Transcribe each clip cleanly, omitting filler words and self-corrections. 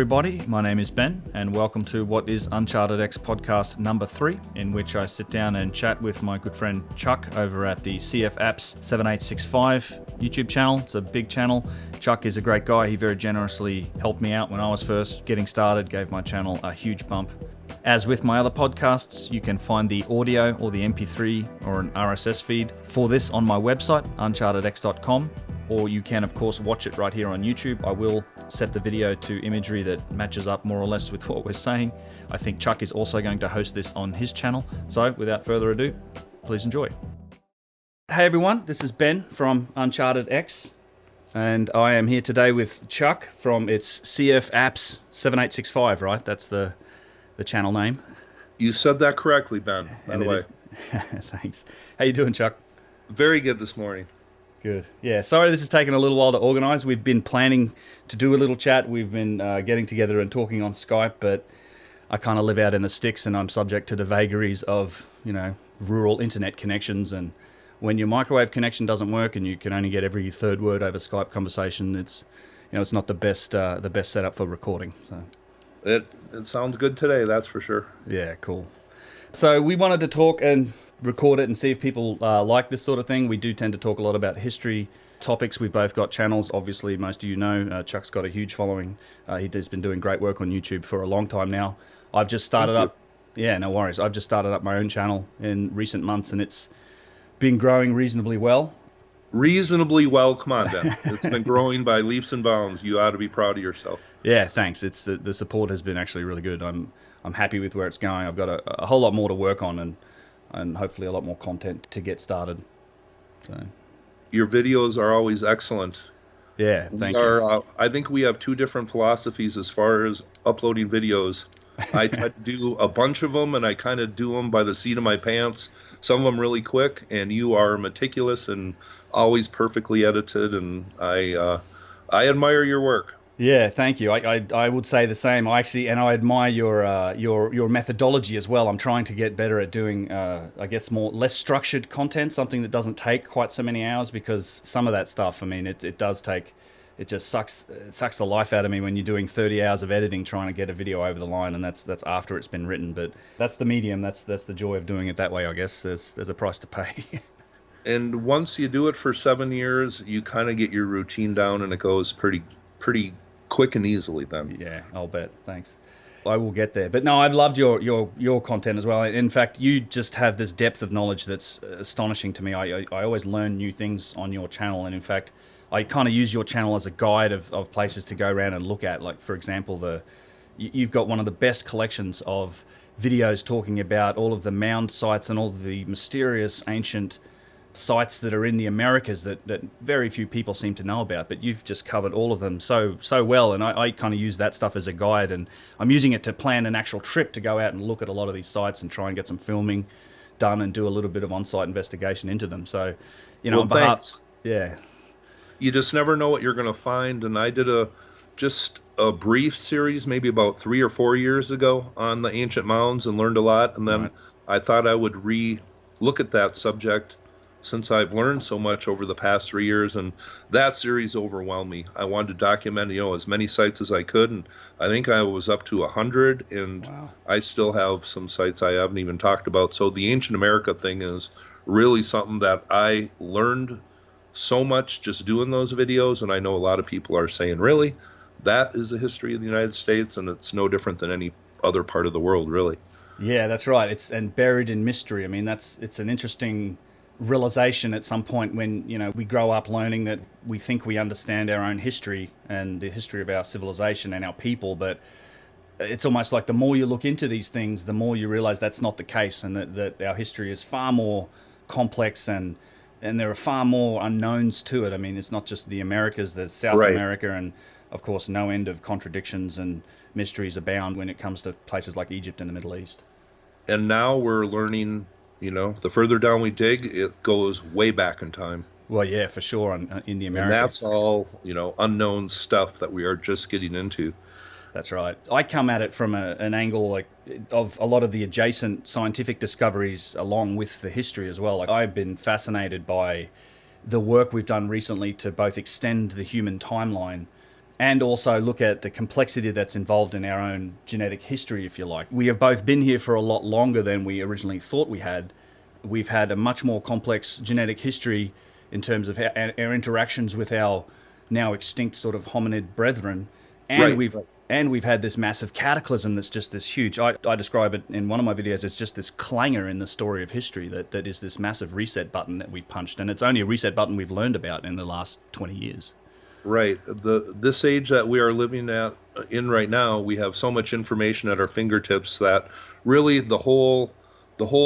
everybody. My name is Ben, and welcome to what is UnchartedX Podcast number 3, in which I sit down and chat with my good friend Chuck over at the cfapps7865 YouTube channel. It's a big channel. Chuck is a great guy. He very generously helped me out when I was first getting started, gave my channel a huge bump. As with my other podcasts, you can find the audio or the MP3 or an RSS feed for this on my website, unchartedx.com, or you can, of course, watch it right here on YouTube. I will set the video to imagery that matches up more or less with what we're saying. I think Chuck is also going to host this on his channel. So without further ado, please enjoy. Hey everyone, this is Ben from UnchartedX, and I am here today with Chuck from its cfapps7865, right? That's the channel name. You said that correctly, Ben, by the way. Thanks. How you doing, Chuck? Very good this morning. Good. Yeah, sorry this has taken a little while to organize. We've been planning to do a little chat. We've been getting together and talking on Skype, but I kind of live out in the sticks and I'm subject to the vagaries of, rural internet connections. And when your microwave connection doesn't work and you can only get every third word over Skype conversation, it's not the best setup for recording. So it sounds good today, that's for sure. Yeah, cool. So we wanted to talk and record it and see if people like this sort of thing. We do tend to talk a lot about history topics. We've both got channels. Obviously, most of you know, Chuck's got a huge following. He's been doing great work on YouTube for a long time now. I've just started up. Yeah, no worries. I've just started up my own channel in recent months, and it's been growing reasonably well. Reasonably well? Come on, Ben. It's been growing by leaps and bounds. You ought to be proud of yourself. Yeah, thanks. It's the support has been actually really good. I'm happy with where it's going. I've got a whole lot more to work on and hopefully a lot more content to get started. So your videos are always excellent. Yeah, thank you. I think we have two different philosophies as far as uploading videos. I try to do a bunch of them, and I kind of do them by the seat of my pants. Some of them really quick, and you are meticulous and always perfectly edited, and I admire your work. Yeah, thank you. I would say the same. I admire your methodology as well. I'm trying to get better at doing, less structured content, something that doesn't take quite so many hours, because some of that stuff, it does take. It just sucks the life out of me when you're doing 30 hours of editing trying to get a video over the line, and that's after it's been written. But that's the medium. That's the joy of doing it that way, I guess. There's a price to pay. And once you do it for 7 years, you kind of get your routine down, and it goes pretty quick and easily then. Yeah, I'll bet. Thanks. I will get there. But no, I've loved your content as well. In fact, you just have this depth of knowledge that's astonishing to me. I always learn new things on your channel, and in fact, I kind of use your channel as a guide of places to go around and look at. Like, for example, you've got one of the best collections of videos talking about all of the mound sites and all of the mysterious ancient sites that are in the Americas that very few people seem to know about, but you've just covered all of them so well, and I kind of use that stuff as a guide, and I'm using it to plan an actual trip to go out and look at a lot of these sites and try and get some filming done and do a little bit of on-site investigation into them. So, well, thanks. Yeah. You just never know what you're going to find, and I did just a brief series maybe about 3 or 4 years ago on the ancient mounds and learned a lot, and then I thought I would look at that subject since I've learned so much over the past 3 years, and that series overwhelmed me. I wanted to document, as many sites as I could, and I think I was up to 100, and wow. I still have some sites I haven't even talked about. So the Ancient America thing is really something that I learned so much just doing those videos, and I know a lot of people are saying, really? That is the history of the United States, and it's no different than any other part of the world, really. Yeah, that's right. It's buried in mystery. It's an interesting realization at some point when we grow up learning that we think we understand our own history and the history of our civilization and our people, but it's almost like the more you look into these things, the more you realize that's not the case, and that our history is far more complex, and there are far more unknowns to it. It's not just the Americas, there's South America, and of course no end of contradictions and mysteries abound when it comes to places like Egypt and the Middle East. And now we're learning, the further down we dig, it goes way back in time. Well, yeah, for sure, in the Americas. And that's all, unknown stuff that we are just getting into. That's right. I come at it from an angle of a lot of the adjacent scientific discoveries along with the history as well. I've been fascinated by the work we've done recently to both extend the human timeline and also look at the complexity that's involved in our own genetic history, if you like. We have both been here for a lot longer than we originally thought we had. We've had a much more complex genetic history in terms of our interactions with our now extinct sort of hominid brethren, and we've had this massive cataclysm that's just this huge. I describe it in one of my videos as just this clangor in the story of history that is this massive reset button that we punched, and it's only a reset button we've learned about in the last 20 years. Right. This age that we are living in right now, we have so much information at our fingertips that really the whole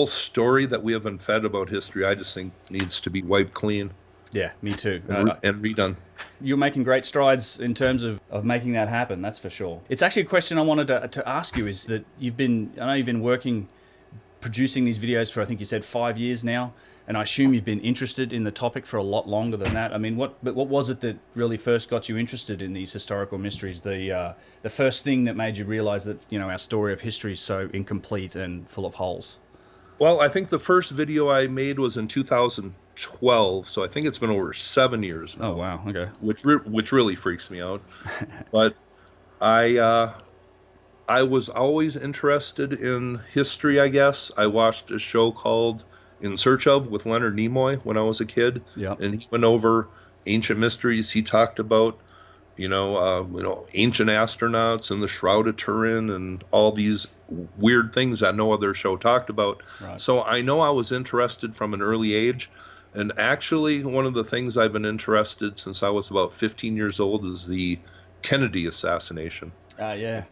story that we have been fed about history, I just think needs to be wiped clean. Yeah, me too. And redone. You're making great strides in terms of making that happen, that's for sure. It's actually a question I wanted to ask you, is that I know you've been working, producing these videos for, I think you said 5 years now, and I assume you've been interested in the topic for a lot longer than that. I mean, what was it that really first got you interested in these historical mysteries? The first thing that made you realize that, our story of history is so incomplete and full of holes? Well, I think the first video I made was in 2012, so I think it's been over 7 years now. Oh, wow. Okay. Which really freaks me out. But I was always interested in history, I guess. I watched a show called In Search Of with Leonard Nimoy when I was a kid. Yep. And he went over ancient mysteries. He talked about, ancient astronauts and the Shroud of Turin and all these weird things that no other show talked about. Right. So I know I was interested from an early age. And actually, one of the things I've been interested since I was about 15 years old is the Kennedy assassination. Yeah.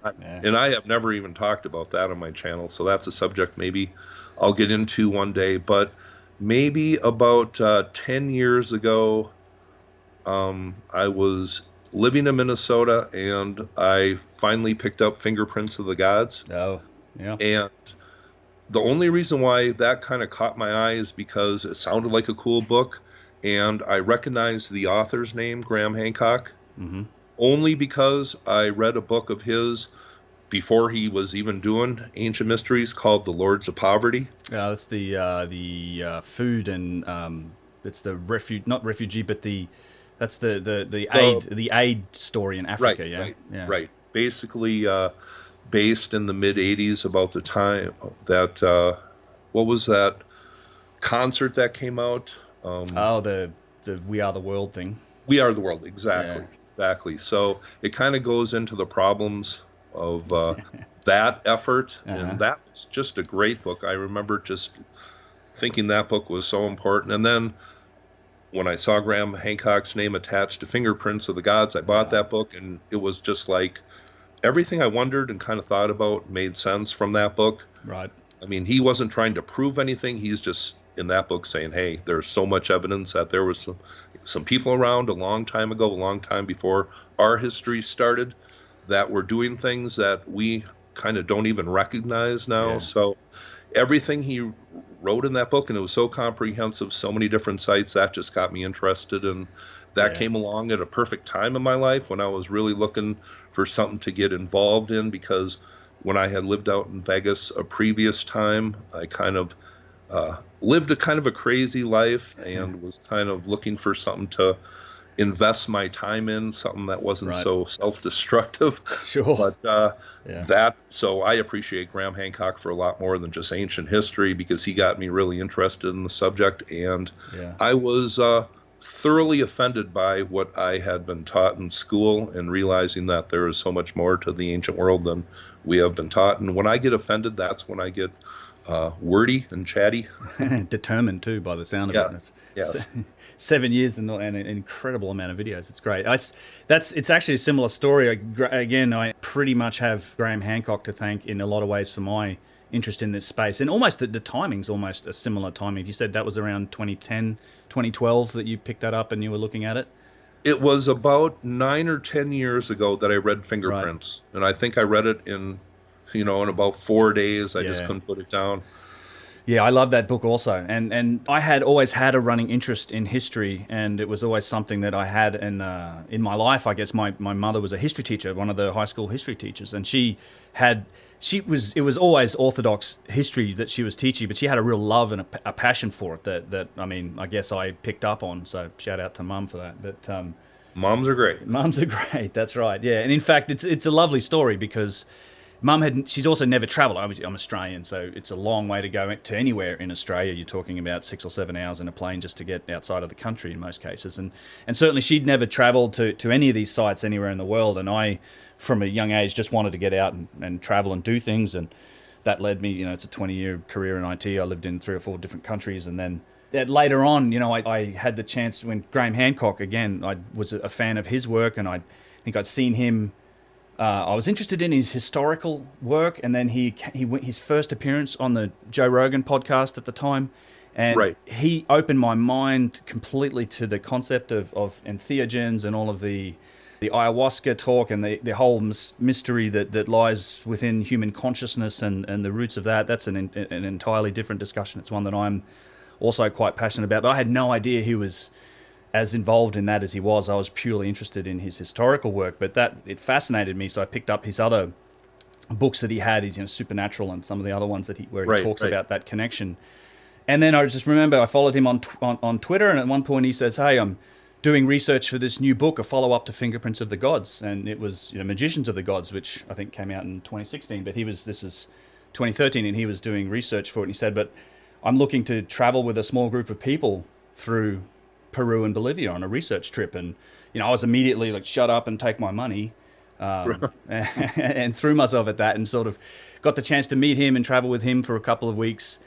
And I have never even talked about that on my channel. So that's a subject maybe I'll get into one day. But maybe about 10 years ago, I was living in Minnesota, and I finally picked up Fingerprints of the Gods. Oh, yeah. And the only reason why that kind of caught my eye is because it sounded like a cool book, and I recognized the author's name, Graham Hancock, only because I read a book of his before he was even doing Ancient Mysteries called The Lords of Poverty. That's the food and it's the not refugee, but that's the aid story in Africa. Right. Basically, based in the mid '80s, about the time that what was that concert that came out? The We Are the World thing. We Are the World, exactly. So it kind of goes into the problems of that effort, and that was just a great book. I remember just thinking that book was so important, and then when I saw Graham Hancock's name attached to Fingerprints of the Gods, I bought that book, and it was just like everything I wondered and kind of thought about made sense from that book. Right. I mean, he wasn't trying to prove anything. He's just in that book saying, hey, there's so much evidence that there was some people around a long time ago, a long time before our history started, that were doing things that we kind of don't even recognize now. Yeah. So everything he wrote in that book, and it was so comprehensive, so many different sites, that just got me interested. And that came along at a perfect time in my life when I was really looking for something to get involved in, because when I had lived out in Vegas a previous time, I kind of lived a kind of a crazy life and was kind of looking for something to invest my time in, something that wasn't so self-destructive. Sure. But so I appreciate Graham Hancock for a lot more than just ancient history, because he got me really interested in the subject, and I was thoroughly offended by what I had been taught in school, and realizing that there is so much more to the ancient world than we have been taught. And when I get offended, that's when I get wordy and chatty. Determined too, by the sound of it. Yes. 7 years and an incredible amount of videos. It's great. It's actually a similar story. Again, I pretty much have Graham Hancock to thank in a lot of ways for my interest in this space. And almost the timing's almost a similar timing. If you said that was around 2010, 2012 that you picked that up and you were looking at it? It was about 9 or 10 years ago that I read Fingerprints. Right. And I think I read it in about 4 days. I just couldn't put it down. Yeah, I love that book also. And I had always had a running interest in history, and it was always something that I had in my life. I guess my mother was a history teacher, one of the high school history teachers, and it was always Orthodox history that she was teaching, but she had a real love and a passion for it that I mean, I guess I picked up on. So shout out to Mum for that. But Moms are great. Mums are great. That's right. Yeah, and in fact, it's a lovely story because she's also never travelled. I'm Australian, so it's a long way to go to anywhere in Australia. You're talking about 6 or 7 hours in a plane just to get outside of the country in most cases. And certainly she'd never travelled to any of these sites anywhere in the world. And I, from a young age, just wanted to get out and travel and do things. And that led me, it's a 20-year career in IT. I lived in 3 or 4 different countries. And then later on, I had the chance when Graham Hancock, again, I was a fan of his work, and I think I'd seen him. I was interested in his historical work, and then he went his first appearance on the Joe Rogan podcast at the time, and he opened my mind completely to the concept of entheogens and all of the ayahuasca talk and the whole mystery that lies within human consciousness and the roots of that. That's an entirely different discussion. It's one that I'm also quite passionate about, but I had no idea he was as involved in that as he was. I was purely interested in his historical work, but it fascinated me. So I picked up his other books that he had, his Supernatural and some of the other ones where he talks about that connection. And then I just remember I followed him on Twitter, and at one point he says, "Hey, I'm doing research for this new book, a follow-up to Fingerprints of the Gods," and it was Magicians of the Gods, which I think came out in 2016. But this is 2013, and he was doing research for it. And he said, "But I'm looking to travel with a small group of people through Peru and Bolivia on a research trip." And I was immediately like, shut up and take my money, and threw myself at that, and sort of got the chance to meet him and travel with him for a couple of weeks,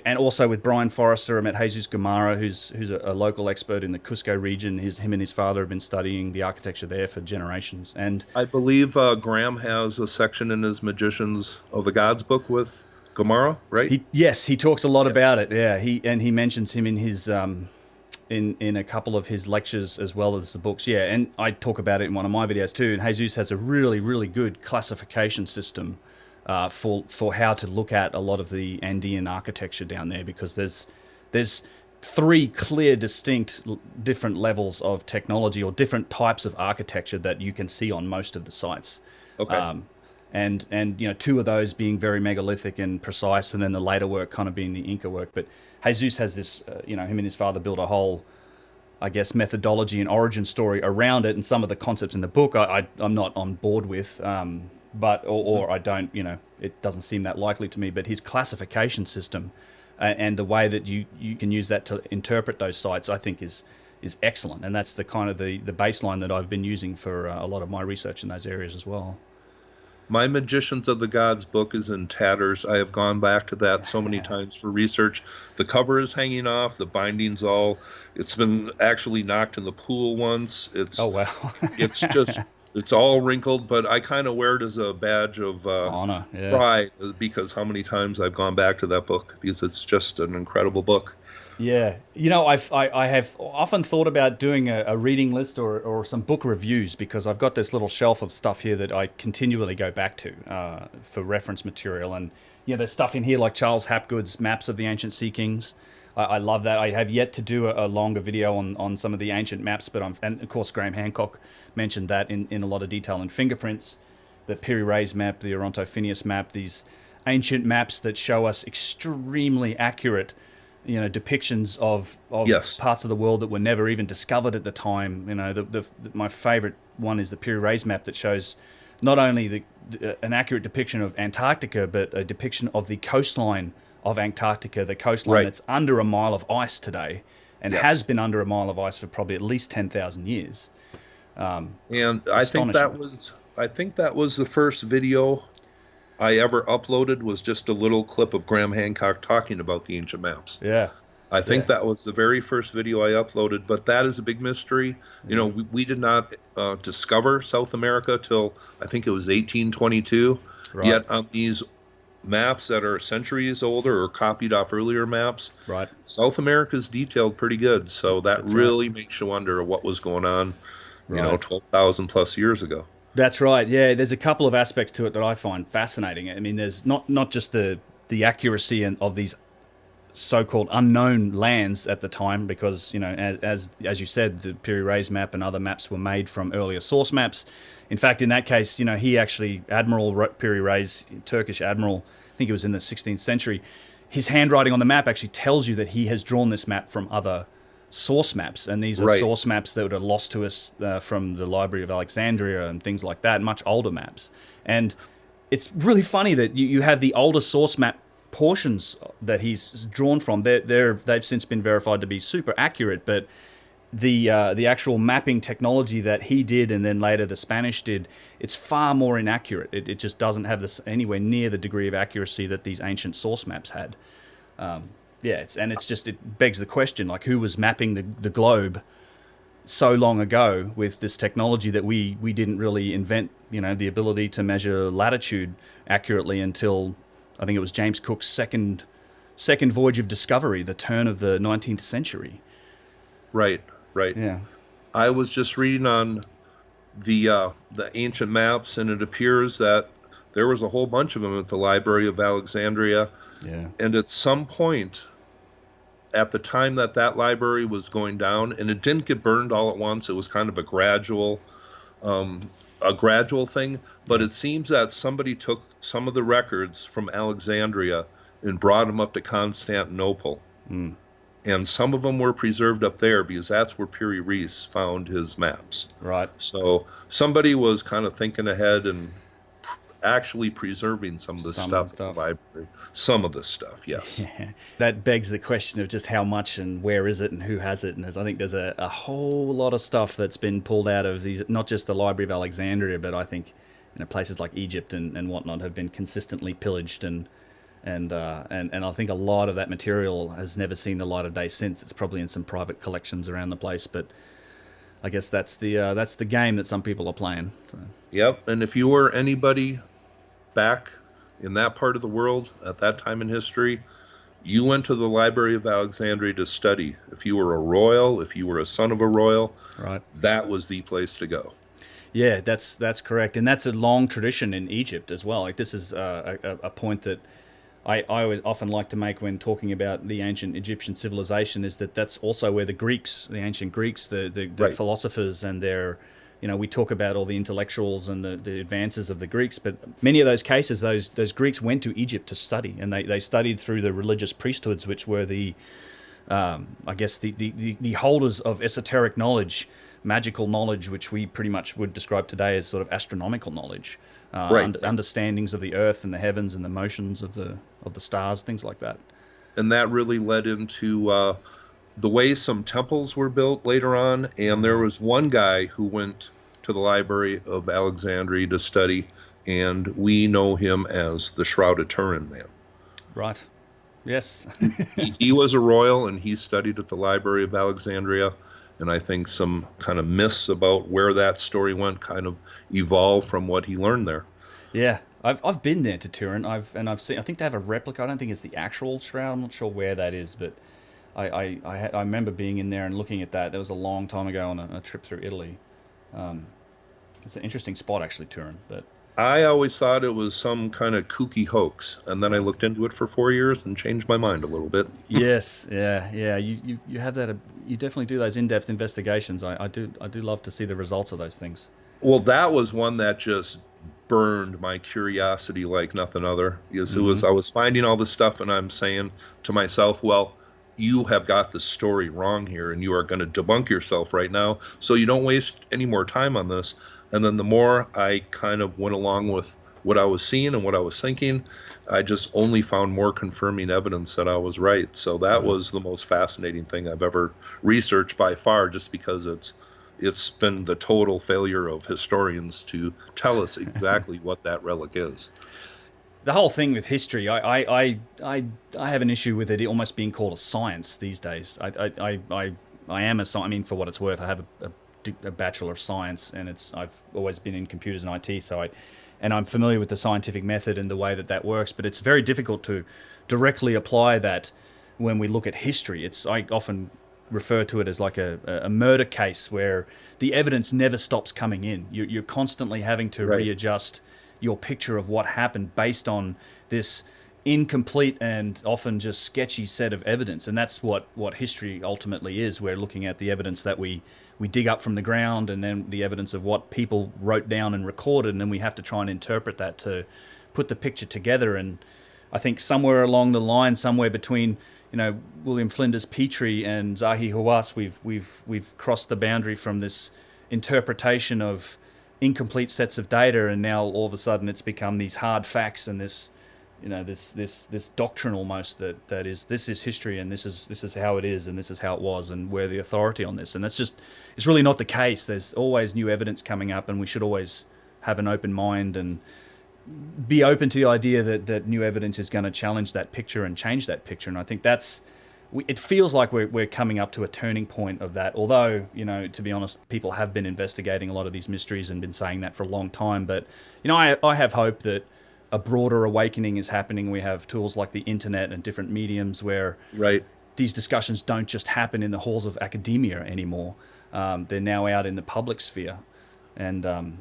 and also with Brian Forrester. I met Zeus Kamara, who's a local expert in the Cusco region. Him and his father have been studying the architecture there for generations. And I believe Graham has a section in his Magicians of the Gods book with Kamara, right? He talks a lot about it. Yeah, he mentions him in his in a couple of his lectures as well as the books. Yeah, and I talk about it in one of my videos too. And Jesus has a really, really good classification system for how to look at a lot of the Andean architecture down there, because there's 3 clear, distinct, different levels of technology or different types of architecture that you can see on most of the sites. Okay. And 2 of those being very megalithic and precise, and then the later work kind of being the Inca work. But Jesus has this, him and his father built a whole, I guess, methodology and origin story around it, and some of the concepts in the book I'm not on board with, or I don't, it doesn't seem that likely to me. But his classification system and the way that you can use that to interpret those sites, I think is excellent, and that's the kind of the baseline that I've been using for a lot of my research in those areas as well. My Magicians of the Gods book is in tatters. I have gone back to that so many times for research. The cover is hanging off. The binding's it's been actually knocked in the pool once. Oh, wow. It's all wrinkled, but I kind of wear it as a badge of honor, pride, because how many times I've gone back to that book, because it's just an incredible book. Yeah, I have often thought about doing a reading list or some book reviews, because I've got this little shelf of stuff here that I continually go back to for reference material. And there's stuff in here like Charles Hapgood's Maps of the Ancient Sea Kings. I love that. I have yet to do a longer video on some of the ancient maps, and of course Graham Hancock mentioned that in a lot of detail in Fingerprints, the Piri Reis map, the Oronto Phineas map, these ancient maps that show us extremely accurate depictions of parts of the world that were never even discovered at the time. My favorite one is the Piri Reis map that shows not only an accurate depiction of Antarctica, but a depiction of the coastline of Antarctica, the coastline that's under a mile of ice today, and has been under a mile of ice for probably at least 10,000 years. And I think that was the first video I ever uploaded, was just a little clip of Graham Hancock talking about the ancient maps. Yeah. I think that was the very first video I uploaded, but that is a big mystery. We did not discover South America till I think it was 1822. Right. Yet on these maps that are centuries older or copied off earlier maps, South America's detailed pretty good. So that's really makes you wonder what was going on, 12,000 plus years ago. That's right. Yeah, there's a couple of aspects to it that I find fascinating. I mean, there's not just the accuracy of these so-called unknown lands at the time, because as you said, the Piri Reis map and other maps were made from earlier source maps. In fact, in that case, he actually, Admiral Piri Reis, Turkish admiral, I think it was in the 16th century, his handwriting on the map actually tells you that he has drawn this map from other source maps, and these are Right. source maps that are lost to us from the Library of Alexandria and things like that, much older maps. And it's really funny that you have the older source map portions that he's drawn from. They've since been verified to be super accurate, but the actual mapping technology that he did and then later the Spanish did, it's far more inaccurate. It just doesn't have this anywhere near the degree of accuracy that these ancient source maps had. It begs the question, like, who was mapping the globe so long ago with this technology that we didn't really invent, the ability to measure latitude accurately until I think it was James Cook's second voyage of discovery, the turn of the 19th century. Right. Yeah. I was just reading on the ancient maps, and it appears that there was a whole bunch of them at the Library of Alexandria. Yeah. And at some point, at the time that library was going down, and it didn't get burned all at once, it was kind of a gradual thing. But it seems that somebody took some of the records from Alexandria and brought them up to Constantinople. Mm. And some of them were preserved up there because that's where Piri Reis found his maps. Right. So somebody was kind of thinking ahead and actually preserving some of the stuff in the library. Some of the stuff, yes. Yeah. That begs the question of just how much and where is it and who has it. And I think there's a whole lot of stuff that's been pulled out of these, not just the Library of Alexandria, but I think places like Egypt and whatnot have been consistently pillaged, and I think a lot of that material has never seen the light of day since. It's probably in some private collections around the place, but I guess that's the game that some people are playing. So. Yep, and if you were anybody back in that part of the world at that time in history, you went to the Library of Alexandria to study. If you were a royal, if you were a son of a royal, right, that was the place to go. Yeah, that's correct, and that's a long tradition in Egypt as well. Like, this is a point that I always often like to make when talking about the ancient Egyptian civilization, is that that's also where the ancient Greeks, the Right. philosophers and their, we talk about all the intellectuals and the advances of the Greeks, but many of those cases, those Greeks went to Egypt to study, and they studied through the religious priesthoods, which were the holders of esoteric knowledge, magical knowledge, which we pretty much would describe today as sort of astronomical knowledge, Right. Understandings of the earth and the heavens and the motions of the stars, things like that. And that really led into the way some temples were built later on. And there was one guy who went to the Library of Alexandria to study, and we know him as the Shrouded Turin Man. Right. Yes. He was a royal, and he studied at the Library of Alexandria. And I think some kind of myths about where that story went kind of evolved from what he learned there. Yeah, I've been there to Turin. I've seen. I think they have a replica. I don't think it's the actual shroud. I'm not sure where that is, but I remember being in there and looking at that. That was a long time ago on a trip through Italy. It's an interesting spot, actually, Turin. But I always thought it was some kind of kooky hoax, and then I looked into it for 4 years and changed my mind a little bit. Yes, yeah. You have that. You definitely do those in-depth investigations. I do love to see the results of those things. Well, that was one that just burned my curiosity like nothing other. Because I was finding all this stuff, and I'm saying to myself, well, you have got the story wrong here, and you are going to debunk yourself right now, so you don't waste any more time on this. And then the more I kind of went along with what I was seeing and what I was thinking, I just only found more confirming evidence that I was right. So that was the most fascinating thing I've ever researched by far, just because it's been the total failure of historians to tell us exactly what that relic is. The whole thing with history, I have an issue with it almost being called a science these days. I am a scientist. I mean, for what it's worth, I have a Bachelor of Science, and I've always been in computers and IT, so I'm familiar with the scientific method and the way that works, but it's very difficult to directly apply that when we look at history. I often refer to it as like a murder case where the evidence never stops coming in. You're constantly having to readjust your picture of what happened based on this incomplete and often just sketchy set of evidence. And that's what history ultimately is. We're looking at the evidence that we dig up from the ground, and then the evidence of what people wrote down and recorded, and then we have to try and interpret that to put the picture together. And I think somewhere along the line, somewhere between William Flinders Petrie and Zahi Hawass, we've crossed the boundary from this interpretation of incomplete sets of data, and now all of a sudden it's become these hard facts and this doctrine almost that is, this is history, and this is how it is, and this is how it was, and we're the authority on this. And it's really not the case. There's always new evidence coming up, and we should always have an open mind and be open to the idea that new evidence is going to challenge that picture and change that picture. And I think it feels like we're coming up to a turning point of that. Although, to be honest, people have been investigating a lot of these mysteries and been saying that for a long time. But, I have hope that a broader awakening is happening. We have tools like the internet and different mediums where these discussions don't just happen in the halls of academia anymore. They're now out in the public sphere. And,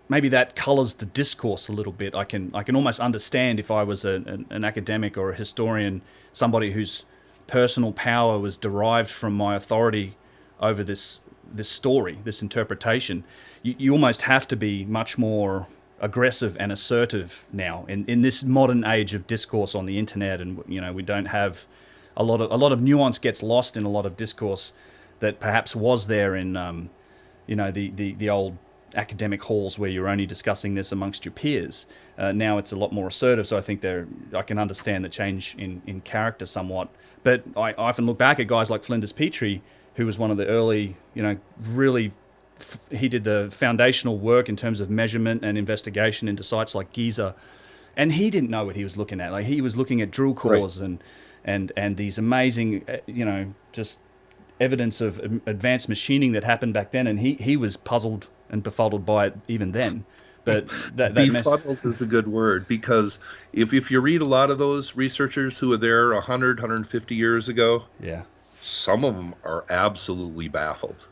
maybe that colors the discourse a little bit. I can almost understand if I was an academic or a historian, somebody whose personal power was derived from my authority over this story, this interpretation. You almost have to be much more aggressive and assertive now in this modern age of discourse on the internet. And we don't have a lot of nuance gets lost in a lot of discourse that perhaps was there in the old academic halls where you're only discussing this amongst your peers. Now it's a lot more assertive, so I think I can understand the change in character somewhat. But I often look back at guys like Flinders Petrie, who was one of the early, really, he did the foundational work in terms of measurement and investigation into sites like Giza, and he didn't know what he was looking at. Like, he was looking at drill cores and these amazing, just evidence of advanced machining that happened back then, and he was puzzled and befuddled by it even then. But befuddled is a good word, because if you read a lot of those researchers who were there 100, 150 years ago, some of them are absolutely baffled.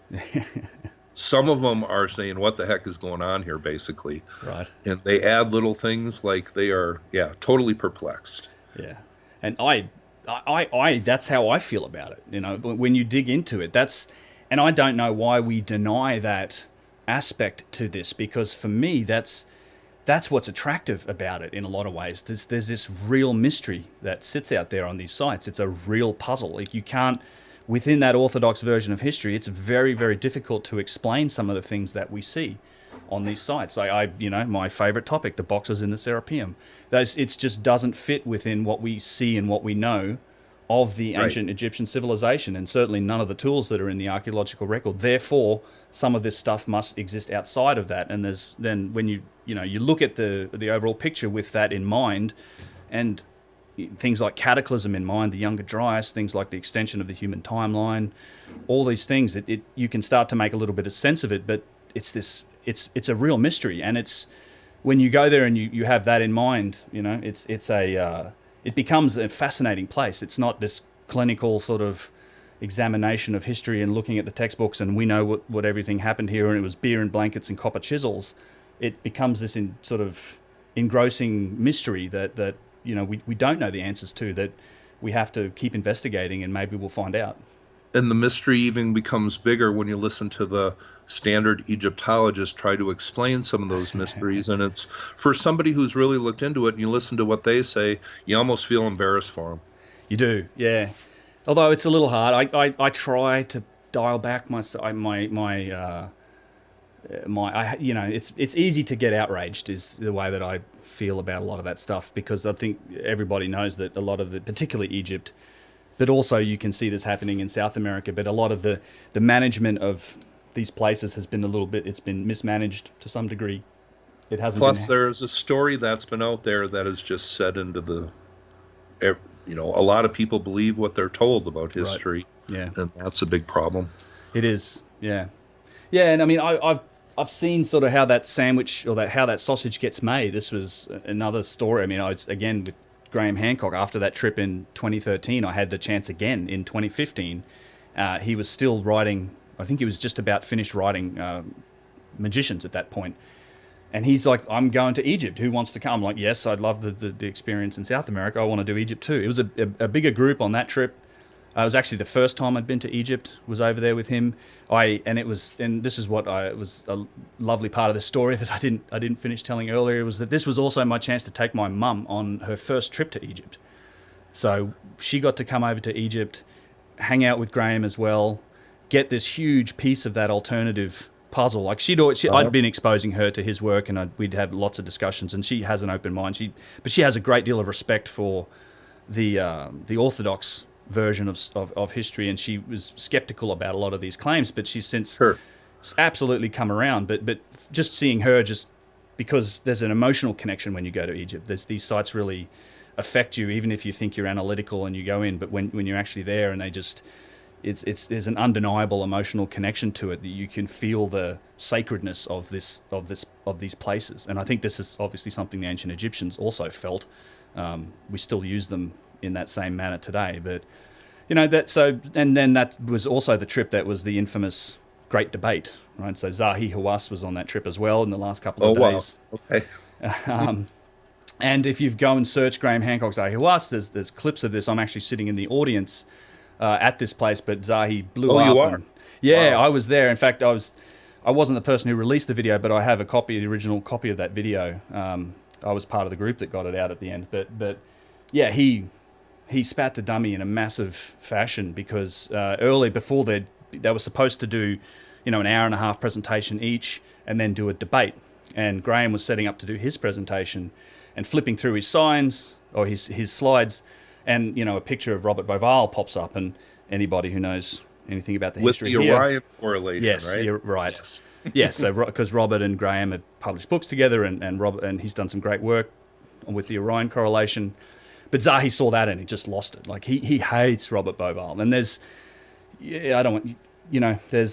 Some of them are saying, what the heck is going on here, basically. Right. And they add little things like they are, totally perplexed. Yeah. And I that's how I feel about it. When you dig into it, and I don't know why we deny that aspect to this, because for me, that's what's attractive about it in a lot of ways. There's this real mystery that sits out there on these sites. It's a real puzzle. Like, you can't, within that orthodox version of history, it's very, very difficult to explain some of the things that we see on these sites. My favorite topic, the boxes in the Serapeum. It just doesn't fit within what we see and what we know of the ancient Egyptian civilization, and certainly none of the tools that are in the archaeological record. Therefore, some of this stuff must exist outside of that. And then when you look at the overall picture with that in mind, and things like cataclysm in mind, the Younger Dryas, things like the extension of the human timeline, all these things, you can start to make a little bit of sense of it. But it's a real mystery, and it's when you go there and you have that in mind, it becomes a fascinating place. It's not this clinical sort of examination of history and looking at the textbooks and we know what everything happened here and it was beer and blankets and copper chisels. It becomes this sort of engrossing mystery that we don't know the answers to, that we have to keep investigating, and maybe we'll find out. And the mystery even becomes bigger when you listen to the standard Egyptologists try to explain some of those mysteries. And it's, for somebody who's really looked into it and you listen to what they say, you almost feel embarrassed for them. You do, yeah. Although it's a little hard. I try to dial back it's easy to get outraged is the way that I feel about a lot of that stuff, because I think everybody knows that a lot of the, particularly Egypt, but also you can see this happening in South America, but a lot of the management of these places has been it's been mismanaged to some degree. It hasn't. Plus, there's a story that's been out there that is just set into a lot of people believe what they're told about history. Right. Yeah. And that's a big problem. It is. Yeah. Yeah. And I mean, I've seen sort of how that sandwich or how that sausage gets made. This was another story. I mean, again, with Graham Hancock, after that trip in 2013, I had the chance again in 2015. He was still writing, I think he was just about finished writing Magicians at that point. And he's like, I'm going to Egypt. Who wants to come? I'm like, yes, I'd love the experience in South America. I want to do Egypt too. It was a bigger group on that trip. It was actually the first time I'd been to Egypt, was over there with him. And this is what was a lovely part of the story that I didn't finish telling earlier, was that this was also my chance to take my mum on her first trip to Egypt. So she got to come over to Egypt, hang out with Graham as well, get this huge piece of that alternative puzzle. Like I'd been exposing her to his work, and we'd have lots of discussions. And she has an open mind. But she has a great deal of respect for the orthodox version of history, and she was skeptical about a lot of these claims. But she's since absolutely come around. But just seeing her, just because there's an emotional connection when you go to Egypt. These sites really affect you, even if you think you're analytical and you go in. But when you're actually there, and they just there's an undeniable emotional connection to it, that you can feel the sacredness of these places. And I think this is obviously something the ancient Egyptians also felt. We still use them in that same manner today. But and then that was also the trip that was the infamous Great Debate, right? So Zahi Hawass was on that trip as well in the last couple of days. Wow. Okay. And if you go and search Graham Hancock Zahi Hawass, there's clips of this. I'm actually sitting in the audience at this place, but Zahi blew up. Oh, you are? Yeah, Wow. I was there. In fact, I wasn't the person who released the video, but I have the original copy of that video. I was part of the group that got it out at the end. But yeah, he spat the dummy in a massive fashion, because early, before they were supposed to do, an hour and a half presentation each, and then do a debate. And Graham was setting up to do his presentation, and flipping through his signs or his slides, and a picture of Robert Bauval pops up, and anybody who knows anything about the history with the here, Orion correlation, yes, right? You're right. Yes. Yeah, so because Robert and Graham have published books together, and he's done some great work with the Orion correlation. But Zahi saw that and he just lost it. Like he hates Robert Bauval, and there's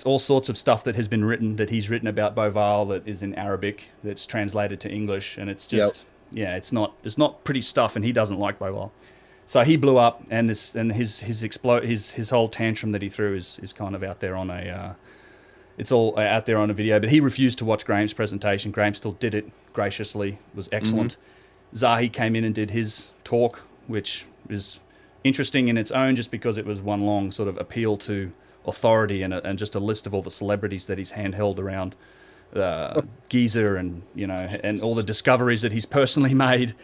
all sorts of stuff that has been written, that he's written about Bauval, that is in Arabic, that's translated to English, and it's just it's not pretty stuff, and he doesn't like Bauval. So he blew up, and his whole tantrum that he threw is kind of out there on it's all out there on a video. But he refused to watch Graham's presentation. Graham still did it graciously, was excellent. Mm-hmm. Zahi came in and did his talk, which is interesting in its own, just because it was one long sort of appeal to authority, and just a list of all the celebrities that he's handheld around Giza, and and all the discoveries that he's personally made.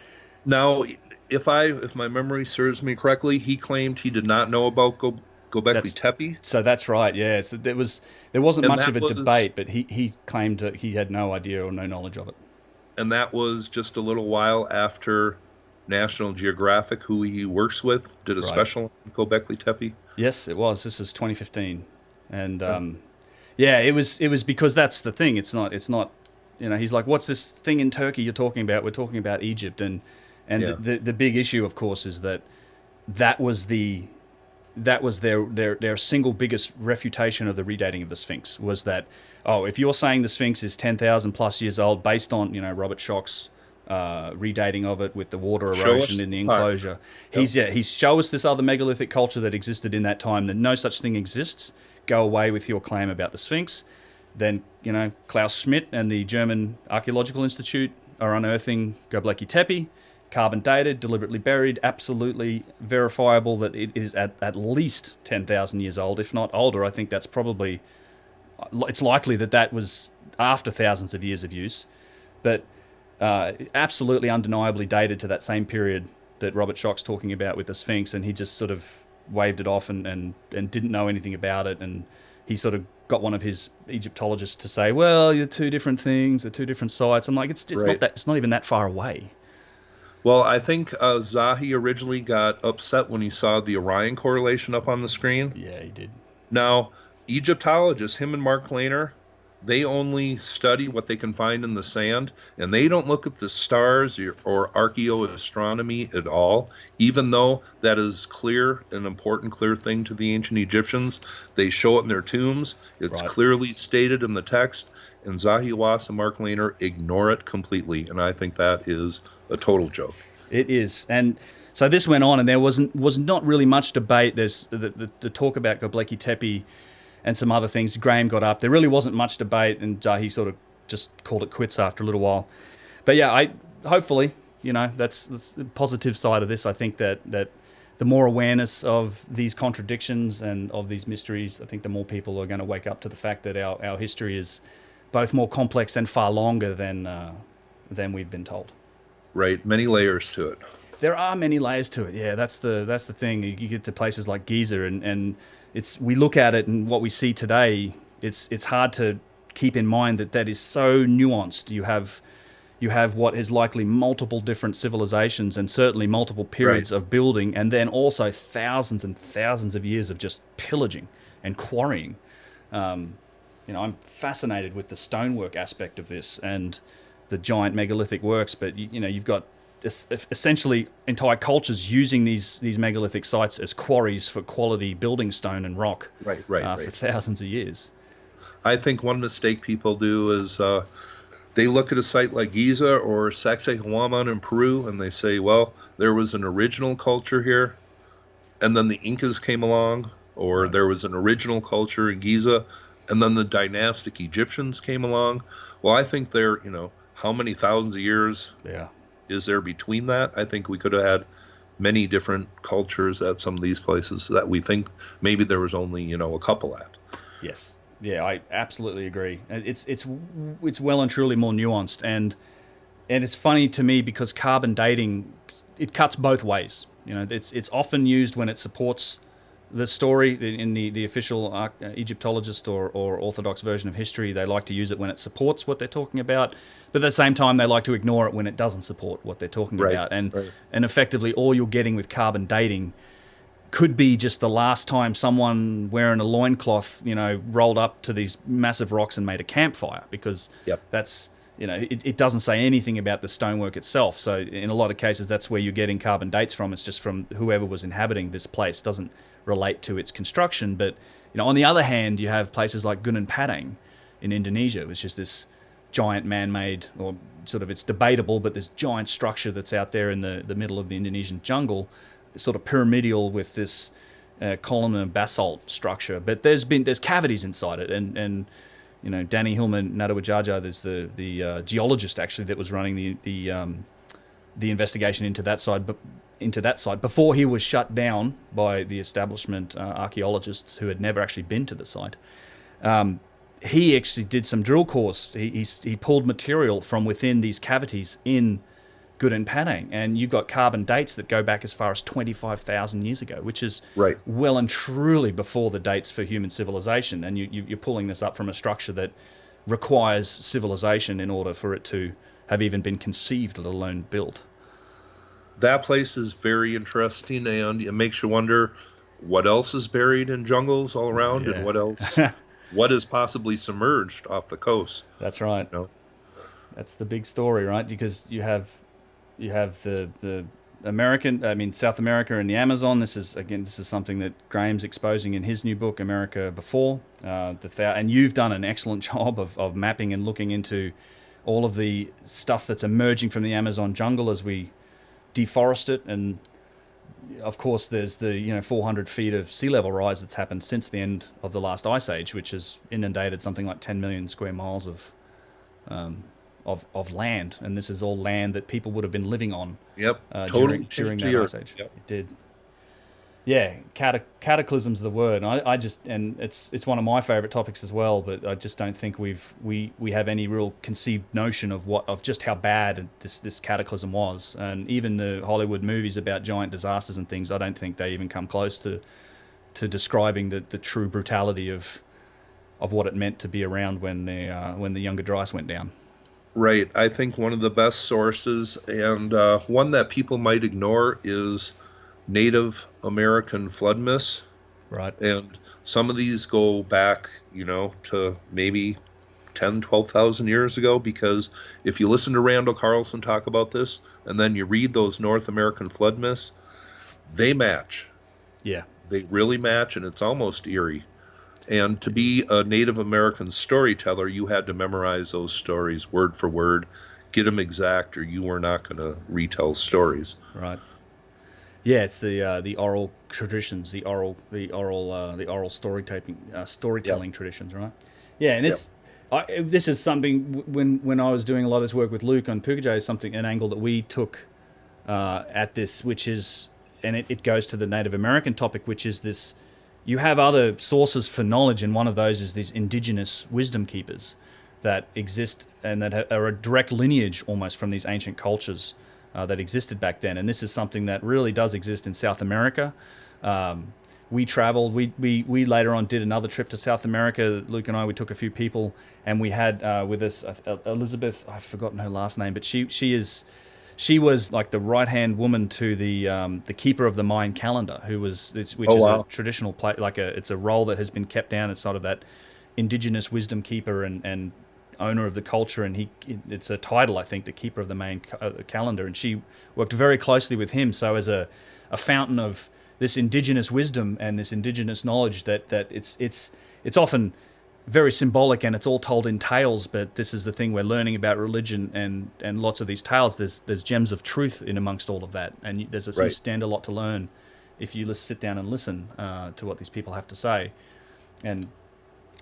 Now, if my memory serves me correctly, he claimed he did not know about Göbekli Tepe. So that's right. Yeah. So there wasn't much of a debate, but he claimed that he had no idea or no knowledge of it. And that was just a little while after National Geographic, who he works with, did a special on Göbekli Tepe. Yes, it was. This is 2015, and it was because that's the thing. It's not. He's like, what's this thing in Turkey you're talking about? We're talking about Egypt, and the big issue, of course, is that was their single biggest refutation of the redating of the Sphinx, was that, if you're saying the Sphinx is 10,000 plus years old based on Robert Schoch's redating of it with the water erosion in the enclosure, he's show us this other megalithic culture that existed in that time, that no such thing exists. Go away with your claim about the Sphinx. Then Klaus Schmidt and the German Archaeological Institute are unearthing Göbekli Tepe, carbon dated, deliberately buried, absolutely verifiable that it is at least 10,000 years old, if not older. I think that's probably, it's likely that was after thousands of years of use, but absolutely undeniably dated to that same period that Robert Schoch's talking about with the Sphinx, and he just sort of waved it off and didn't know anything about it, and he sort of got one of his Egyptologists to say, well, you're two different things, they're two different sites. I'm like, it's not even that far away. Well, I think Zahi originally got upset when he saw the Orion correlation up on the screen. Yeah, he did. Now, Egyptologists, him and Mark Lehner, they only study what they can find in the sand, and they don't look at the stars or archaeoastronomy at all, even though that is an important clear thing to the ancient Egyptians. They show it in their tombs. It's clearly stated in the text, and Zahi Hawass and Mark Lehner ignore it completely, and I think that is a total joke. It is. And so this went on, and there was not really much debate. There's the talk about Göbekli Tepe and some other things. Graham got up. There really wasn't much debate, and he sort of just called it quits after a little while. But yeah, hopefully, that's the positive side of this. I think that the more awareness of these contradictions and of these mysteries, I think the more people are going to wake up to the fact that our history is both more complex and far longer than we've been told. Right, many layers to it. There are many layers to it. Yeah, that's the thing. You get to places like Giza, and we look at it, and what we see today, it's hard to keep in mind that is so nuanced. You have what is likely multiple different civilizations and certainly multiple periods of building, and then also thousands and thousands of years of just pillaging and quarrying. I'm fascinated with the stonework aspect of this and the giant megalithic works, but you've got essentially entire cultures using these megalithic sites as quarries for quality building stone and rock for thousands of years. I think one mistake people do is they look at a site like Giza or Sacsayhuaman in Peru, and they say, well, there was an original culture here, and then the Incas came along, or there was an original culture in Giza, and then the dynastic Egyptians came along. Well, I think how many thousands of years is there between that? I think we could have had many different cultures at some of these places that we think maybe there was only, a couple at. Yes. Yeah, I absolutely agree. It's well and truly more nuanced, and it's funny to me because carbon dating, it cuts both ways. It's often used when it supports the story in the official Egyptologist or Orthodox version of history. They like to use it when it supports what they're talking about, but at the same time they like to ignore it when it doesn't support what they're talking about. And effectively all you're getting with carbon dating could be just the last time someone wearing a loincloth, rolled up to these massive rocks and made a campfire, because that's, it doesn't say anything about the stonework itself. So in a lot of cases, that's where you're getting carbon dates from. It's just from whoever was inhabiting this place. Doesn't relate to its construction. But, on the other hand, you have places like Gunung Padang in Indonesia, which is this giant man-made, or sort of, it's debatable, but this giant structure that's out there in the middle of the Indonesian jungle, sort of pyramidal with this columnar basalt structure, but there's cavities inside it, and Danny Hillman Nadawajaja, there's the geologist actually that was running the investigation into that site before he was shut down by the establishment archaeologists who had never actually been to the site. He actually did some drill cores. He pulled material from within these cavities in Gunung Padang, and you've got carbon dates that go back as far as 25,000 years ago, which is well and truly before the dates for human civilization. And you're pulling this up from a structure that requires civilization in order for it to have even been conceived, let alone built. That place is very interesting, and it makes you wonder what else is buried in jungles all around, and what else, what is possibly submerged off the coast. That's right. That's the big story, right? Because you have the South America and the Amazon. This is something that Graham's exposing in his new book, America Before. And you've done an excellent job of mapping and looking into all of the stuff that's emerging from the Amazon jungle as we deforest it. And of course, there's the 400 feet of sea level rise that's happened since the end of the last ice age, which has inundated something like 10 million square miles of land, and this is all land that people would have been living on. Totally during that ice age. It did. Yeah, cataclysm's the word. And it's one of my favorite topics as well. But I just don't think we have any real conceived notion of just how bad this cataclysm was. And even the Hollywood movies about giant disasters and things, I don't think they even come close to describing the true brutality of what it meant to be around when the Younger Dryas went down. Right. I think one of the best sources, and one that people might ignore, is Native American flood myths. Right. And some of these go back, to maybe 10, 12,000 years ago, because if you listen to Randall Carlson talk about this, and then you read those North American flood myths, they match. Yeah. They really match, and it's almost eerie. And to be a Native American storyteller, you had to memorize those stories word for word, get them exact, or you were not going to retell stories. Right. Yeah, it's the oral traditions, the oral storytelling traditions, right? Yeah, and this is something when I was doing a lot of this work with Luke on Pugaje, an angle that we took at this, which is, and it goes to the Native American topic, which is this. You have other sources for knowledge, and one of those is these indigenous wisdom keepers that exist and that are a direct lineage almost from these ancient cultures that existed back then. And this is something that really does exist in South America. We traveled. We later on did another trip to South America. Luke and I, we took a few people, and we had with us Elizabeth. I've forgotten her last name, but she was like the right-hand woman to the keeper of the Mayan calendar, which is a traditional it's a role that has been kept down. It's sort of that indigenous wisdom keeper and owner of the culture, and it's a title, I think, the keeper of the Mayan calendar, and she worked very closely with him. So as a fountain of this indigenous wisdom and this indigenous knowledge that it's often very symbolic and it's all told in tales, but this is the thing we're learning about religion and lots of these tales. There's gems of truth in amongst all of that, and you stand a lot to learn if you sit down and listen to what these people have to say. And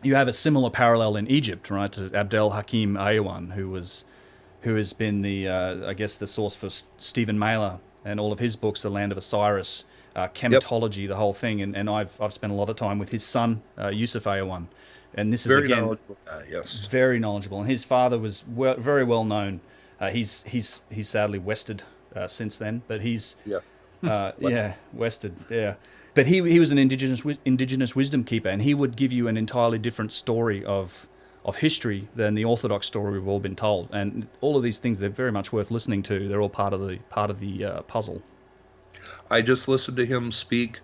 you have a similar parallel in Egypt, right, to Abdel Hakim Ayawan, who has been the source for Stephen Mailer and all of his books, The Land of Osiris, chematology, the whole thing, and I've spent a lot of time with his son, Yusuf Ayawan. And this is very again knowledgeable guy, yes, very knowledgeable. And his father was very well known. He's sadly wested since then, but he's wested. Yeah, but he was an indigenous wisdom keeper, and he would give you an entirely different story of history than the orthodox story we've all been told. And all of these things, they're very much worth listening to. They're all part of the puzzle. I just listened to him speak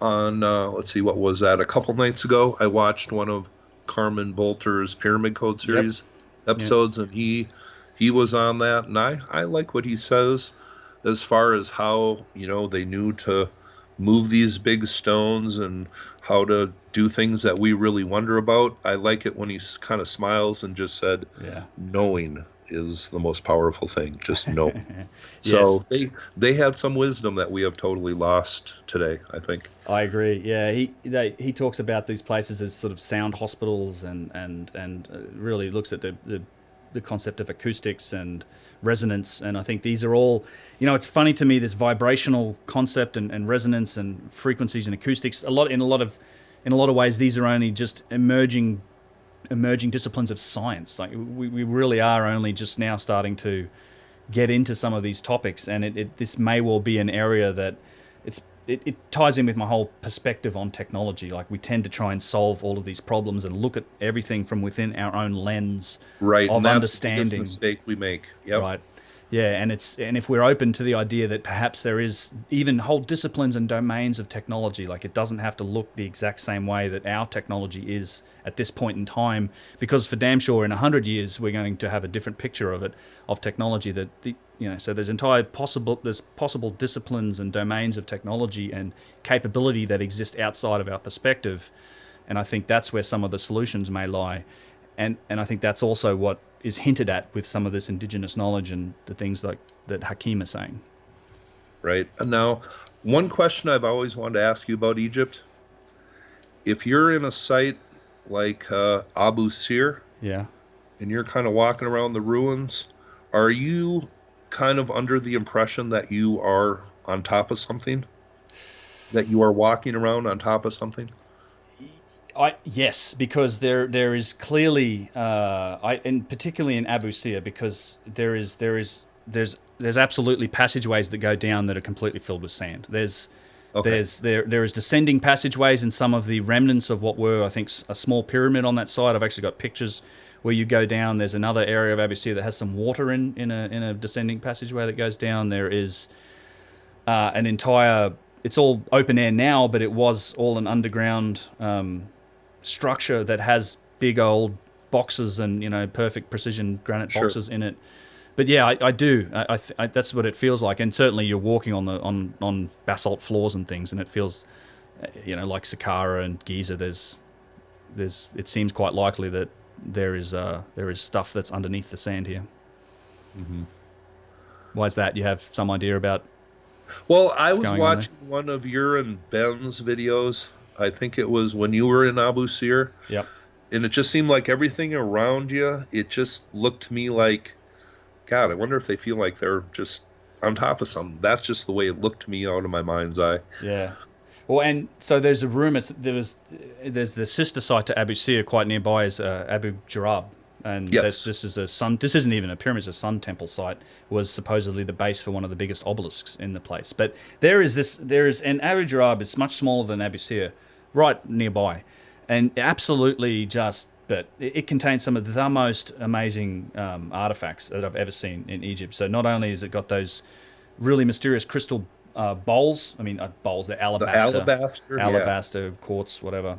on let's see, what was that? A couple nights ago, I watched one of Carmen Bolter's Pyramid Code series episodes, and he was on that, and I like what he says as far as how they knew to move these big stones and how to do things that we really wonder about. I like it when he kind of smiles and just said, knowing is the most powerful thing, just know. So they had some wisdom that we have totally lost today, I think. I agree. Yeah, he talks about these places as sort of sound hospitals and really looks at the concept of acoustics and resonance. And I think these are all, it's funny to me, this vibrational concept and resonance and frequencies and acoustics. In a lot of ways, these are only just emerging disciplines of science. Like we really are only just now starting to get into some of these topics, and this may well be an area that it ties in with my whole perspective on technology. Like we tend to try and solve all of these problems and look at everything from within our own lens of understanding. That's the mistake we make. Yep. Right. Yeah, and if we're open to the idea that perhaps there is even whole disciplines and domains of technology, like it doesn't have to look the exact same way that our technology is at this point in time, because for damn sure in 100 years we're going to have a different picture of technology. So there's possible disciplines and domains of technology and capability that exist outside of our perspective, and I think that's where some of the solutions may lie, and I think that's also what is hinted at with some of this indigenous knowledge and the things like that Hakim is saying. Right. And now, one question I've always wanted to ask you about Egypt: if you're in a site like Abu Sir, and you're kind of walking around the ruins, are you kind of under the impression that you are on top of something? That you are walking around on top of something? Yes, because there is clearly, and particularly in Abu Sir, because there's absolutely passageways that go down that are completely filled with sand. There is descending passageways in some of the remnants of what were, I think, a small pyramid on that side. I've actually got pictures where you go down. There's another area of Abu Sir that has some water in a descending passageway that goes down. There is an entire. It's all open air now, but it was all an underground structure that has big old boxes and perfect precision granite boxes in it. But yeah, I do. I that's what it feels like, and certainly you're walking on basalt floors and things, and it feels, like Saqqara and Giza. It seems quite likely that there is stuff that's underneath the sand here. Mm-hmm. Why is that? You have some idea about? Well, I was watching one of your and Ben's videos. I think it was when you were in Abu Sir. Yep. And it just seemed like everything around you, it just looked to me like, God, I wonder if they feel like they're just on top of something. That's just the way it looked to me out of my mind's eye. Yeah. Well, and so there's the sister site to Abu Sir quite nearby is Abu Jarab, And Yes. this is a sun. This isn't even a pyramid; it's a sun temple site. Was supposedly the base for one of the biggest obelisks in the place. But there is an Abu Ghraib. It's much smaller than Abu Sir, right nearby, and absolutely just. But it contains some of the most amazing artifacts that I've ever seen in Egypt. So not only has it got those really mysterious crystal bowls. I mean, bowls. They're alabaster. The alabaster, quartz, whatever.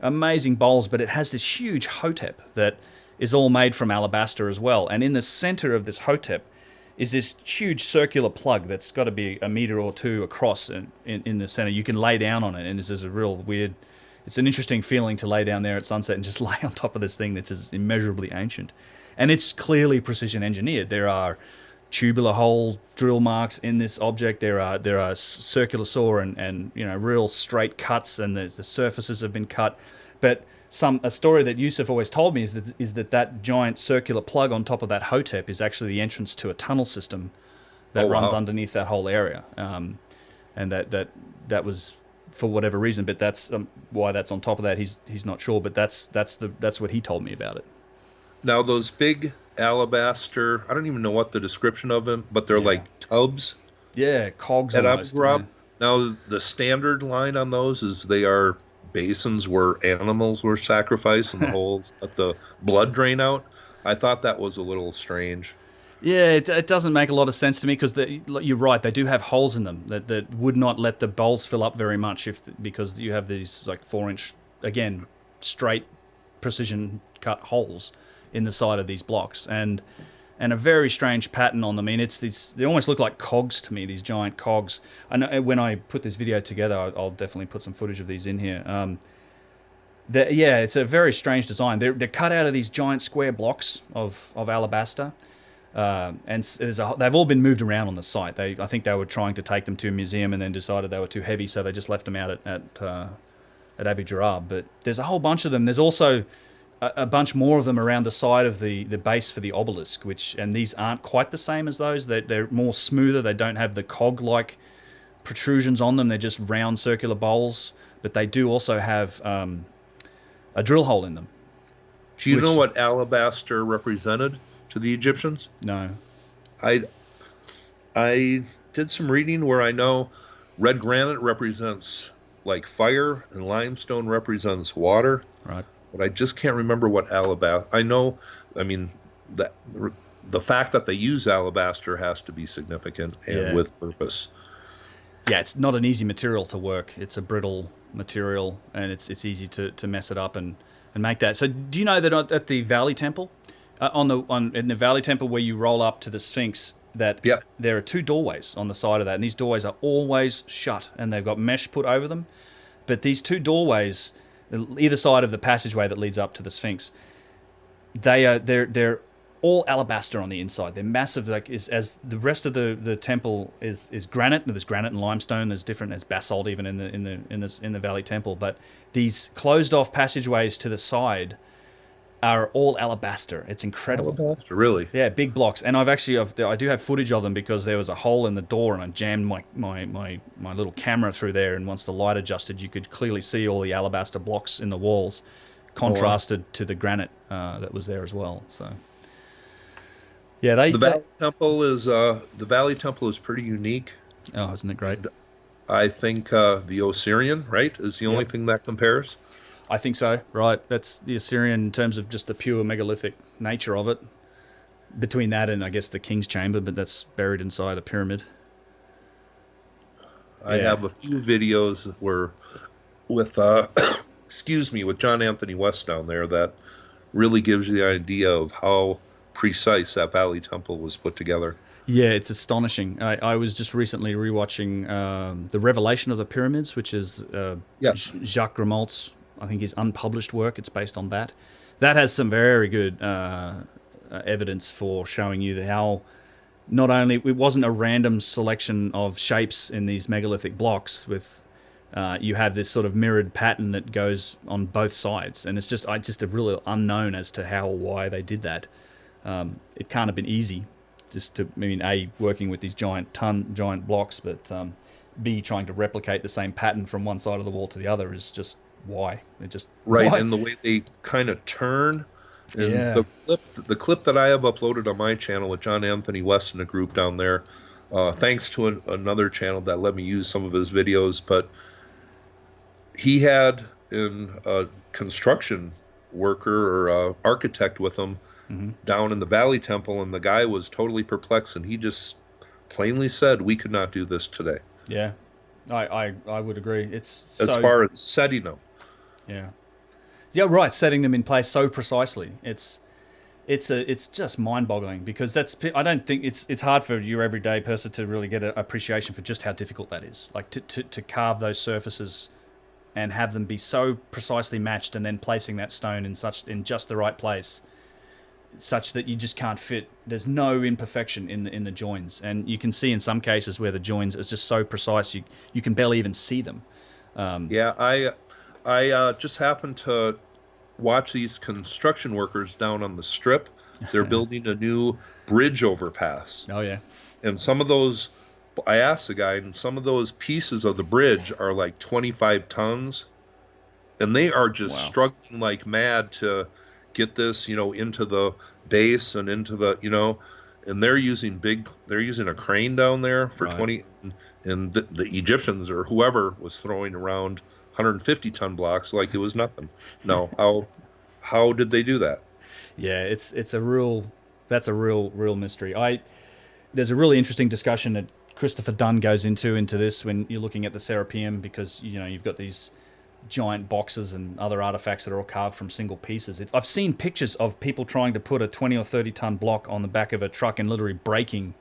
Amazing bowls, but it has this huge hotep that is all made from alabaster as well. And in the center of this hotep is this huge circular plug that's got to be a meter or two across in the center. You can lay down on it, and this is a real weird... It's an interesting feeling to lay down there at sunset and just lay on top of this thing that's as immeasurably ancient. And it's clearly precision engineered. There are tubular hole drill marks in this object. There are circular saw and real straight cuts, and the surfaces have been cut. But a story that Yusuf always told me is that giant circular plug on top of that hotep is actually the entrance to a tunnel system that runs underneath that whole area. And that was for whatever reason, but that's why that's on top of that. He's not sure, but that's what he told me about it. Now those big alabaster, I don't even know what the description of them, but they're like tubs. Yeah, cogs almost. Yeah. Now the standard line on those is they are basins where animals were sacrificed and the holes let the blood drain out. I thought that was a little strange. Yeah, it doesn't make a lot of sense to me because you're right. They do have holes in them that would not let the bowls fill up very much because you have these like 4-inch, again, straight precision cut holes in the side of these blocks and a very strange pattern on them. I mean, they almost look like cogs to me. These giant cogs. I know when I put this video together, I'll definitely put some footage of these in here. It's a very strange design. They're cut out of these giant square blocks of alabaster. And they've all been moved around on the site. I think they were trying to take them to a museum and then decided they were too heavy, so they just left them out at Abu Ghraib. But there's a whole bunch of them. There's also a bunch more of them around the side of the base for the obelisk, and these aren't quite the same as those. They're more smoother. They don't have the cog-like protrusions on them. They're just round circular bowls, but they do also have a drill hole in them. Do you know what alabaster represented to the Egyptians? No. I did some reading where I know red granite represents like fire and limestone represents water. Right. But I just can't remember what alabaster. I mean, the fact that they use alabaster has to be significant and with purpose. Yeah, it's not an easy material to work. It's a brittle material, and it's easy to mess it up and make that. So, do you know that at the Valley Temple, in the Valley Temple where you roll up to the Sphinx, that there are 2 doorways on the side of that, and these doorways are always shut, and they've got mesh put over them. But these 2 doorways, either side of the passageway that leads up to the Sphinx, they're all alabaster on the inside. They're massive, as the rest of the temple is granite. There's granite and limestone. There's basalt even in the Valley Temple. But these closed off passageways to the side are all alabaster. It's incredible. Alabaster, really? Yeah, big blocks. And I do have footage of them because there was a hole in the door and I jammed my little camera through there, and once the light adjusted, you could clearly see all the alabaster blocks in the walls contrasted to the granite that was there as well. So yeah, the Valley Temple is pretty unique. Oh, isn't it great? And I think the Osirian, right, is the only thing that compares. I think so, right. That's the Assyrian in terms of just the pure megalithic nature of it. Between that and, I guess, the King's Chamber, but that's buried inside a pyramid. I have a few videos with John Anthony West down there that really gives you the idea of how precise that Valley Temple was put together. Yeah, it's astonishing. I was just recently rewatching The Revelation of the Pyramids, which is Jacques Grimalt's, I think, his unpublished work. It's based on that. That has some very good evidence for showing you how not only it wasn't a random selection of shapes in these megalithic blocks with you have this sort of mirrored pattern that goes on both sides, and it's just a real unknown as to how or why they did that. It can't have been easy, working with these giant blocks, but B, trying to replicate the same pattern from one side of the wall to the other is just why. Why? And the way they kind of turn And Yeah. the clip that I have uploaded on my channel with John Anthony West in a group down there, thanks to another channel that let me use some of his videos, but he had a construction worker or architect with him down in the Valley Temple, and the guy was totally perplexed, and he just plainly said, "We could not do this today." Yeah. I would agree. It's As so, far as setting them. yeah. Yeah, right. Setting them in place so precisely. It's just mind-boggling, because I don't think it's hard for your everyday person to really get an appreciation for just how difficult that is. Like to carve those surfaces and have them be so precisely matched, and then placing that stone in just the right place, such that you just can't fit. There's no imperfection in the joins, and you can see in some cases where the joins is just so precise you can barely even see them. Yeah, I just happened to watch these construction workers down on the Strip. They're building a new bridge overpass. Oh yeah. And some of those, I asked the guy, and some of those pieces of the bridge are like 25 tons. And they are just struggling like mad to get this, into the base and into the, and they're using a crane down there for 20, and the Egyptians or whoever was throwing around 150-ton blocks like it was nothing. No, how did they do that? Yeah, that's a real mystery. There's a really interesting discussion that Christopher Dunn goes into this when you're looking at the Serapeum, because you've got these giant boxes and other artifacts that are all carved from single pieces. I've seen pictures of people trying to put a 20 or 30-ton block on the back of a truck and literally breaking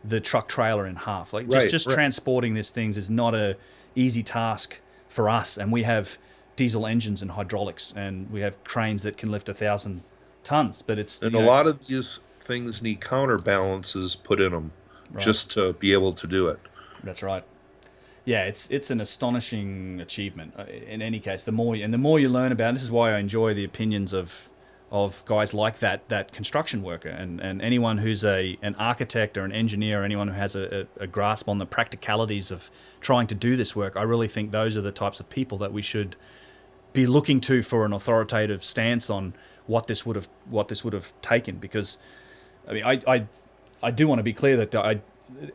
the truck trailer in half. Like just transporting these things is not a easy task for us, and we have diesel engines and hydraulics, and we have cranes that can lift 1,000 tons. But a lot of these things need counterbalances put in them just to be able to do it. That's right. Yeah, it's an astonishing achievement. In any case, the more you learn about it, this is why I enjoy the opinions of guys like that construction worker, and anyone who's an architect or an engineer, or anyone who has a grasp on the practicalities of trying to do this work. I really think those are the types of people that we should be looking to for an authoritative stance on what this would have taken. Because I mean, I do want to be clear that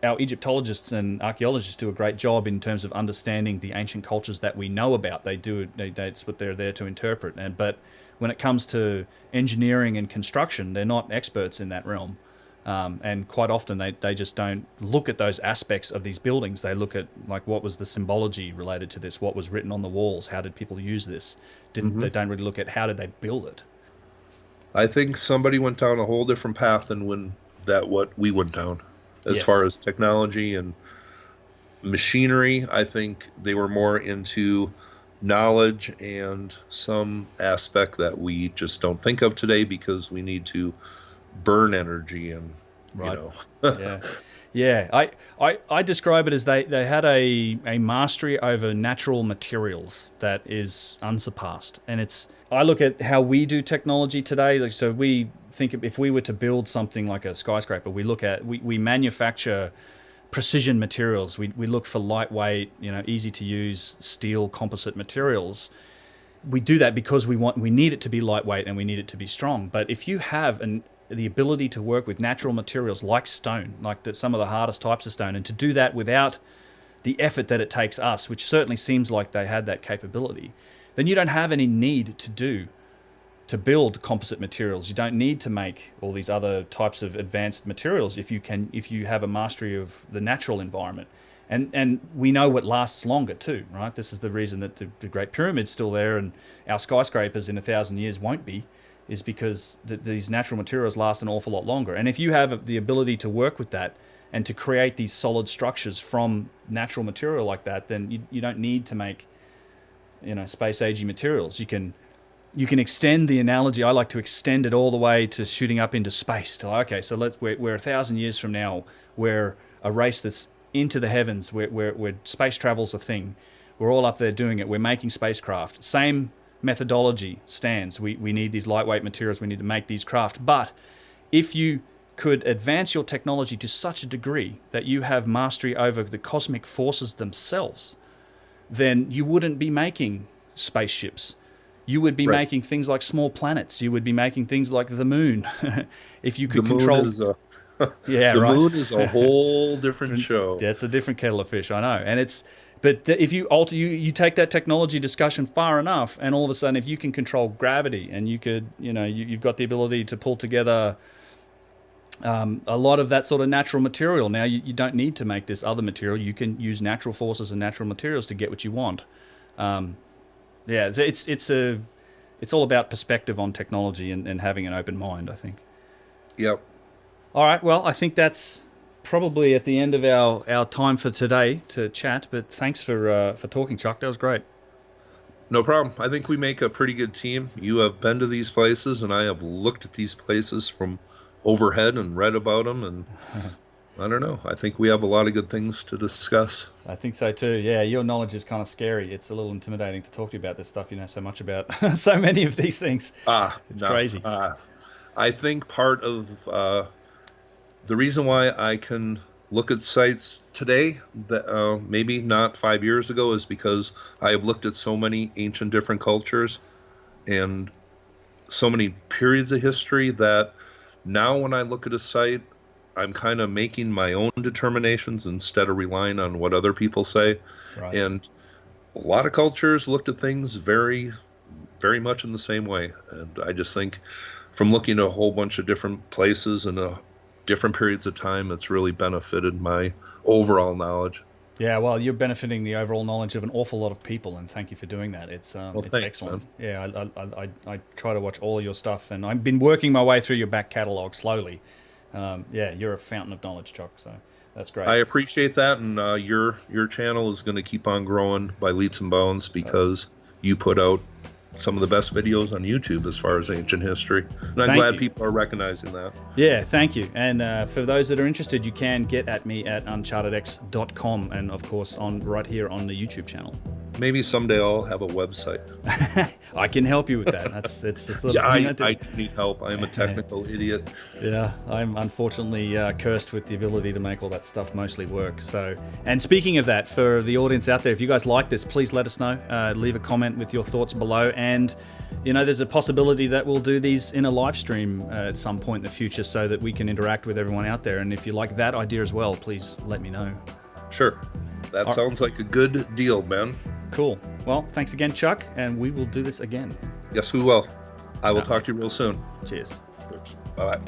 our Egyptologists and archaeologists do a great job in terms of understanding the ancient cultures that we know about. That's what they're there to interpret. But when it comes to engineering and construction, they're not experts in that realm. And quite often they just don't look at those aspects of these buildings. They look at, like, what was the symbology related to this? What was written on the walls? How did people use this? They don't really look at how did they build it. I think somebody went down a whole different path than what we went down. As far as technology and machinery, I think they were more into knowledge and some aspect that we just don't think of today, because we need to burn energy and, Yeah. I describe it as they had a mastery over natural materials that is unsurpassed. And I look at how we do technology today. Like, so we think if we were to build something like a skyscraper, we manufacture precision materials. We look for lightweight, easy to use steel composite materials. We do that because we need it to be lightweight and we need it to be strong. But if you have the ability to work with natural materials like stone, like some of the hardest types of stone, and to do that without the effort that it takes us, which certainly seems like they had that capability, then you don't have any need to build composite materials. You don't need to make all these other types of advanced materials if you have a mastery of the natural environment. And we know what lasts longer too, right? This is the reason that the Great Pyramid's still there and our skyscrapers in 1,000 years won't be, is because these natural materials last an awful lot longer. And if you have the ability to work with that and to create these solid structures from natural material like that, then you don't need to make space-agey materials. You can extend the analogy. I like to extend it all the way to shooting up into space. Okay, so we're 1,000 years from now, we're a race that's into the heavens, where space travel's a thing. We're all up there doing it. We're making spacecraft. Same methodology stands. We need these lightweight materials. We need to make these craft. But if you could advance your technology to such a degree that you have mastery over the cosmic forces themselves, then you wouldn't be making spaceships. you would be Right. making things like small planets. You would be making things like the moon. If you could The control... moon is a Yeah, the right. moon is a whole different show. That's a different kettle of fish, I know. And it's... But if you alter, you take that technology discussion far enough, and all of a sudden, if you can control gravity, and you could, you've got the ability to pull together a lot of that sort of natural material. Now you don't need to make this other material. You can use natural forces and natural materials to get what you want. It's all about perspective on technology and having an open mind, I think. Yep. All right. Well, I think that's probably at the end of our time for today to chat. But thanks for talking, Chuck. That was great. No problem. I think we make a pretty good team. You have been to these places, and I have looked at these places from overhead and read about them, and I don't know. I think we have a lot of good things to discuss. I think so too. Yeah, your knowledge is kind of scary. It's a little intimidating to talk to you about this stuff. You know so much about so many of these things. It's crazy. I think part of the reason why I can look at sites today that maybe not 5 years ago is because I have looked at so many ancient different cultures and so many periods of history that now when I look at a site, I'm kind of making my own determinations instead of relying on what other people say. Right. And a lot of cultures looked at things very, very much in the same way. And I just think from looking at a whole bunch of different places and different periods of time, it's really benefited my overall knowledge. Yeah, well, you're benefiting the overall knowledge of an awful lot of people, and thank you for doing that. It's thanks, excellent. man. Yeah, I try to watch all of your stuff, and I've been working my way through your back catalog slowly. Yeah, you're a fountain of knowledge, Chuck, so that's great. I appreciate that, and your channel is going to keep on growing by leaps and bounds because you put out some of the best videos on YouTube as far as ancient history. And I'm glad people are recognizing that. Yeah, thank you. And for those that are interested, you can get at me at UnchartedX.com and, of course, right here on the YouTube channel. Maybe someday I'll have a website. I can help you with that. I need help. I'm a technical idiot. Yeah, I'm unfortunately cursed with the ability to make all that stuff mostly work. So, and speaking of that, for the audience out there, if you guys like this, please let us know. Leave a comment with your thoughts below. And, there's a possibility that we'll do these in a live stream at some point in the future so that we can interact with everyone out there. And if you like that idea as well, please let me know. Sure. That sounds like a good deal, Ben. Cool. Well, thanks again, Chuck, and we will do this again. Yes, we will. I will talk to you real soon. Cheers. Bye-bye.